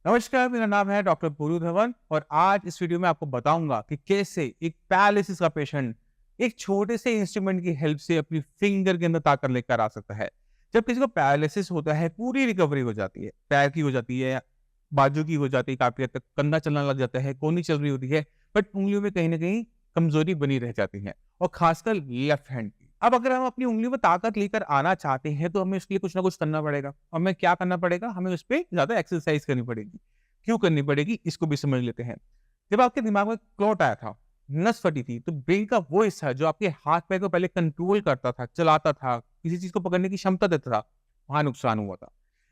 नमस्कार, मेरा नाम है डॉक्टर पूरू धवन और आज इस वीडियो में आपको बताऊंगा कि कैसे एक पैरालिसिस का पेशेंट एक छोटे से इंस्ट्रूमेंट की हेल्प से अपनी फिंगर के अंदर ताकत लेकर आ सकता है। जब किसी को पैरालिसिस होता है, पूरी रिकवरी हो जाती है, पैर की हो जाती है, बाजू की हो जाती है, काफी हद तक कंधा चलना लग जाता है, कोहनी चल रही होती है, बट उंगलियों में कहीं ना कहीं कमजोरी बनी रह जाती है और खासकर लेफ्ट हैंड की। अब अगर हम अपनी उंगलियों में ताकत लेकर आना चाहते हैं तो हमें उसके लिए कुछ ना कुछ करना पड़ेगा। हमें क्या करना पड़ेगा? हमें उस पर ज्यादा एक्सरसाइज करनी पड़ेगी। क्यों करनी पड़ेगी, इसको भी समझ लेते हैं। जब आपके दिमाग में क्लॉट आया था, नस फटी थी, तो ब्रेन का वो हिस्सा जो आपके हाथ पैर को पहले कंट्रोल करता था, चलाता था, किसी चीज को पकड़ने की क्षमता देता था, वहां नुकसान हुआ था,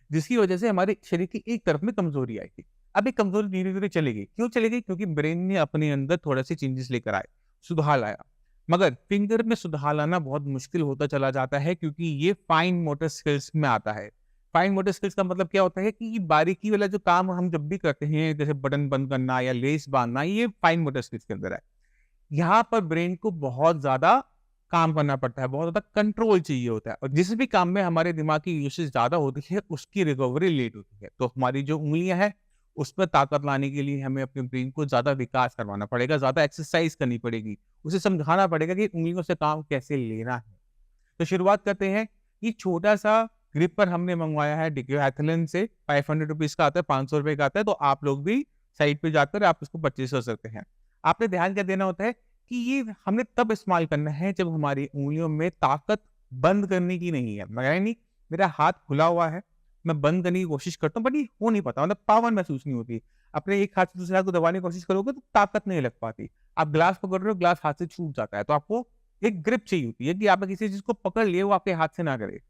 जिसकी वजह से हमारे शरीर की एक तरफ में कमजोरी आई थी। अब ये कमजोरी धीरे धीरे चलेगी। क्यों चलेगी? क्योंकि ब्रेन ने अपने अंदर थोड़े से चेंजेस लेकर आए, सुधार लाया। मगर फिंगर में सुधार लाना बहुत मुश्किल होता चला जाता है, क्योंकि ये फाइन मोटर स्किल्स में आता है। फाइन मोटर स्किल्स का मतलब क्या होता है कि ये बारीकी वाला जो काम हम जब भी करते हैं, जैसे बटन बंद करना या लेस बांधना, ये फाइन मोटर स्किल्स के अंदर है। यहाँ पर ब्रेन को बहुत ज्यादा काम करना पड़ता है, बहुत ज्यादा कंट्रोल चाहिए होता है, और जिस भी काम में हमारे दिमाग की यूसेज ज्यादा होती है उसकी रिकवरी लेट होती है। तो हमारी जो उंगलियां हैं, उस पर ताकत लाने के लिए हमें अपने ब्रेन को ज्यादा विकास करवाना पड़ेगा, ज्यादा एक्सरसाइज करनी पड़ेगी, उसे समझाना पड़ेगा कि उंगलियों से काम कैसे लेना है। तो शुरुआत करते हैं। ये छोटा सा ग्रिपर हमने मंगवाया है डिक्योएथलन से, 500 रुपीज का आता है, 500 रुपए का आता है। तो आप लोग भी साइट पे जाकर आप इसको परचेज कर सकते हैं। आपने ध्यान क्या देना होता है कि ये हमने तब इस्तेमाल करना है जब हमारी उंगलियों में ताकत बंद करने की नहीं है। मगर नहीं, मेरा हाथ खुला हुआ है, मैं बंद करने की कोशिश करता हूँ, बट ये हो नहीं पाता, मतलब पावर महसूस नहीं होती। अपने एक हाथ से दूसरे हाथ को दबाने की कोशिश करोगे तो ताकत नहीं लग पाती। आप ग्लास पकड़ रहे हो, ग्लास हाथ से छूट जाता है, तो आपको एक ग्रिप चाहिए होती है कि आपने किसी चीज को पकड़ लिए, वो आपके हाथ से ना करे।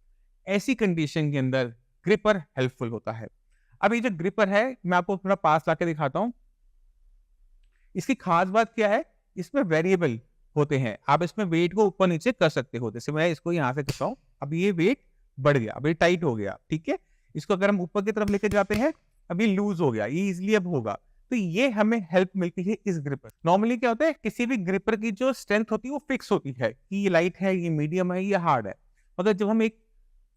ऐसी कंडीशन के अंदर ग्रिपर हेल्पफुल होता है। अब ये जो ग्रिपर है, मैं आपको थोड़ा पास लाके दिखाता हूँ। इसकी खास बात क्या है? इसमें वेरिएबल होते हैं, आप इसमें वेट को ऊपर नीचे कर सकते हो। जैसे मैं इसको यहाँ से करता हूँ, अब ये वेट बढ़ गया, अब ये टाइट हो गया, ठीक है। इसको अगर हम ऊपर की तरफ लेके जाते हैं, अभी लूज हो गया, ये इजिली अब होगा। तो ये हमें हेल्प मिलती है इस ग्रिपर। नॉर्मली क्या होता है, किसी भी ग्रिपर की जो स्ट्रेंथ होती है वो फिक्स होती है कि ये लाइट है, ये मीडियम है, ये हार्ड है। मगर जब हम एक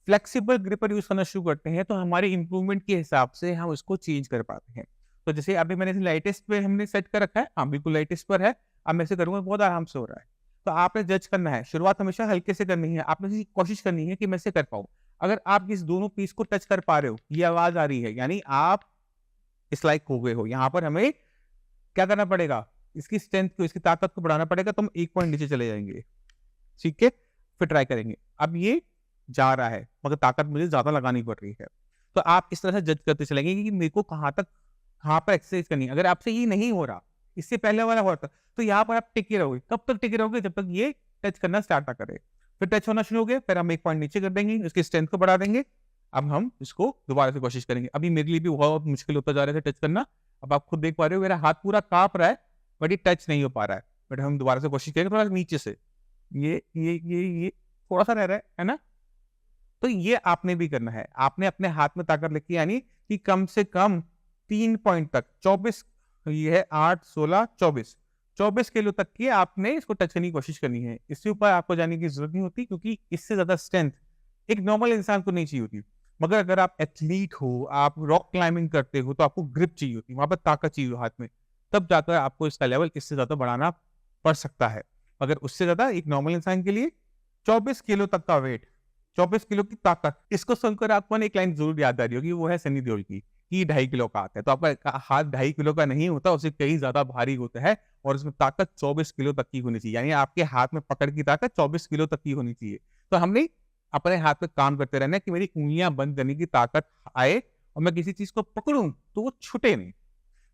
फ्लेक्सिबल ग्रिपर यूज करना शुरू करते हैं तो हमारे इंप्रूवमेंट के हिसाब से हम उसको चेंज कर पाते हैं। तो जैसे अभी मैंने लाइटेस्ट पे हमने सेट कर रखा है, हाँ बिल्कुल लाइटेस्ट पर है। अब मैं ऐसे करूंगा, बहुत आराम से हो रहा है। तो आपने जज करना है, शुरुआत हमेशा हल्के से करनी है, आपने कोशिश करनी है कि मैं इसे कर पाऊं। अगर आप इस दोनों पीस को टच कर पा रहे हो, ये आवाज आ रही है, यानी आप इस लाइक हो गए हो। यहाँ पर हमें क्या करना पड़ेगा? इसकी स्ट्रेंथ को, इसकी ताकत को बढ़ाना पड़ेगा, तो हम एक पॉइंट नीचे चले जाएंगे, ठीक है। फिर ट्राई करेंगे। अब ये जा रहा है, मगर ताकत मुझे ज्यादा लगानी पड़ रही है। तो आप इस तरह से जज करते चलेंगे कि मेरे को कहाँ तक, कहाँ पर एक्सरसाइज करनी है। अगर आपसे ये नहीं हो रहा, इससे पहले वाला हो रहा था, तो यहाँ पर आप टिके रहोगे। कब तक टिके रहोगे? जब तक ये टच करना स्टार्ट ना करे। फिर टच होना शुरू हो गया, फिर हम एक पॉइंट नीचे कर देंगे, उसकी स्ट्रेंथ को बढ़ा देंगे। अब हम इसको दोबारा से कोशिश करेंगे। अभी मेरे लिए भी बहुत मुश्किल होता जा रहा है टच करना। अब आप खुद देख पा रहे हो, मेरा हाथ पूरा कांप रहा है, बट ये टच नहीं हो पा रहा है। बट हम दोबारा से कोशिश करेंगे, थोड़ा नीचे से। ये थोड़ा सा रह रहा है ना? तो ये आपने भी करना है। आपने अपने हाथ में ताकत लेके, यानी कि कम से कम 3 पॉइंट तक, 24, ये है 8, 16, 24, 24 किलो तक की आपने इसको टच करने की कोशिश करनी है। इससे ऊपर आपको जाने की जरूरत नहीं होती, क्योंकि इससे ज्यादा स्ट्रेंथ एक नॉर्मल इंसान को नहीं चाहिए होती। मगर अगर आप एथलीट हो, आप रॉक क्लाइंबिंग करते हो, तो आपको ग्रिप चाहिए होती है, वहां पर ताकत चाहिए हाथ में। तब जाकर आपको इसका लेवल इससे ज्यादा बढ़ाना पड़ सकता है। मगर उससे ज्यादा एक नॉर्मल इंसान के लिए 24 किलो तक का वेट, 24 किलो की ताकत, इसको सुनकर आपको एक लाइन जरूर याद आ रही होगी, वो है सनी देओल की, कि 2.5 किलो का आता है। तो आपका हाथ 2.5 किलो का नहीं होता, उससे कहीं ज्यादा भारी होता है, और उसमें ताकत 24 किलो तक की होनी चाहिए। यानी आपके हाथ में पकड़ की ताकत 24 किलो तक की होनी चाहिए। तो हमने अपने हाथ पे काम करते रहना है कि मेरी उंगलियां बंद करने की ताकत आए, और मैं किसी चीज को पकड़ूं तो वो छूटे नहीं,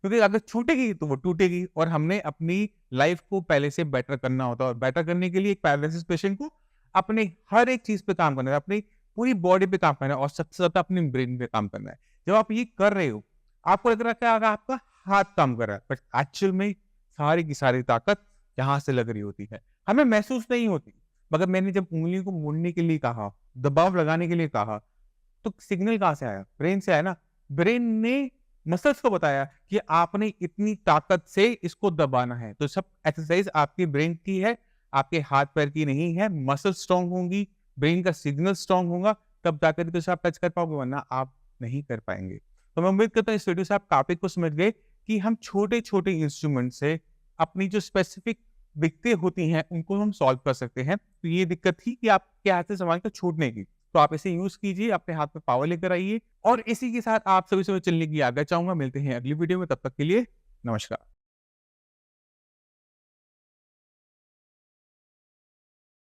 क्योंकि अगर छूटेगी तो वो टूटेगी। और हमने अपनी लाइफ को पहले से बेटर करना होता है, और बेटर करने के लिए एक पैरालिसिस पेशेंट को अपने हर एक चीज पे काम करना है, अपनी पूरी बॉडी पे काम करना है, और सबसे ज्यादा अपने ब्रेन पे काम करना है। जब आप ये कर रहे हो, आपको लग रहा है कि आपका हाथ काम कर रहा है, बट एक्चुअल में सारी की सारी ताकत यहाँ से लग रही होती है, हमें महसूस नहीं होती। मगर मैंने जब उंगली को मोड़ने के लिए कहा, दबाव लगाने के लिए कहा, तो सिग्नल कहाँ से आया? ब्रेन से आया ना। ब्रेन ने मसल्स को बताया कि आपने इतनी ताकत से इसको दबाना है। तो सब एक्सरसाइज आपके ब्रेन की है, आपके हाथ पैर की नहीं है। मसल स्ट्रांग होंगी, ब्रेन का सिग्नल स्ट्रांग होगा, तब जाकर तो आप टच कर पाओगे, वरना आप नहीं कर पाएंगे। तो मैं उम्मीद करता हूँ इस वीडियो से आप टॉपिक को समझ गए कि हम छोटे-छोटे इंस्ट्रूमेंट से अपनी जो स्पेसिफिक दिक्कतें होती हैं, उनको हम सॉल्व कर सकते हैं। तो ये दिक्कत थी कि आपके हाथ से सामान को छूटने की। तो आप इसे यूज़ कीजिए, अपने हाथ में पावर लेकर आइए और इसी के साथ आप सभी से मैं चलने की आज्ञा चाहूँगा। मिलते हैं अगली वीडियो में, तब तक के लिए नमस्कार।